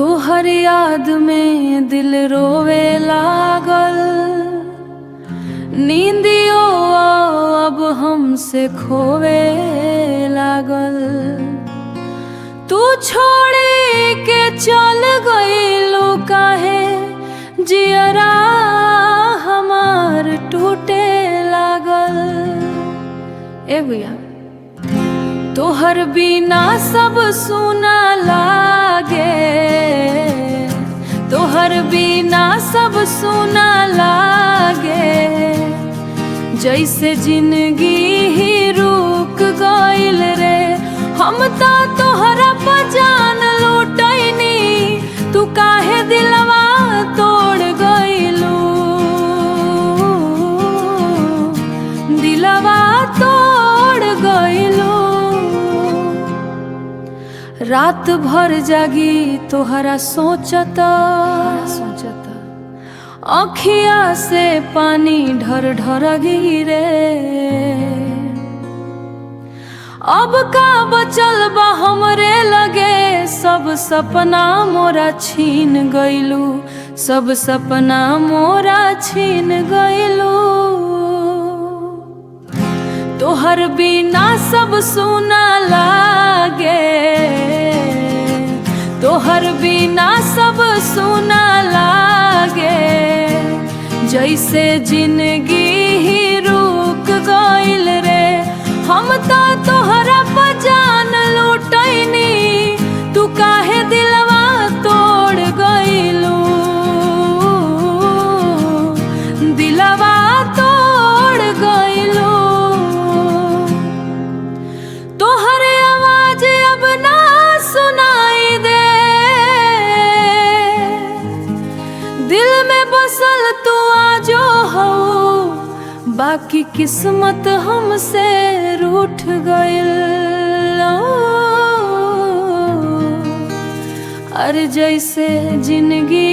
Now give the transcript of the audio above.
तोहर याद में दिल रोवे लागल, नींदियो अब हमसे खोवे लागल। तू छोड़े के चल गइलू काहे, जियरा हमार टूटे लागल। ए भैया तोहर बिना सब सुना लागे, तोहर बिना सब सुना लागे। जैसे जिंदगी ही रुक गइल रे, हम तो तोहरा पर जान लूटैनी, तू काहे दिलवा तोड़ गइलू, दिलवा तोड़ गइलू। रात भर जागी तोहरा सोचता, अखिया से पानी ढर ढर गिरे। अब का बचल बा हमरे लगे, सब सपना मोरा छीन गइलू, सब सपना मोरा छीन गइलू। तोहर बिना सब सुना लागे, तोहर बिना सब सुना लागे। जैसे जिंदगी ही रुक गइल रे, हम तो तोहरा पर जान लूटैनी, तू काहे दिलवा तोड़ गइलू, दिलवा तोड़ गइलू। तोहर आवाज अब ना सुनाई दे, दिल में बसल तू आजो हो, बाकी किस्मत हमसे रूठ गइल। अरे जैसे जिंदगी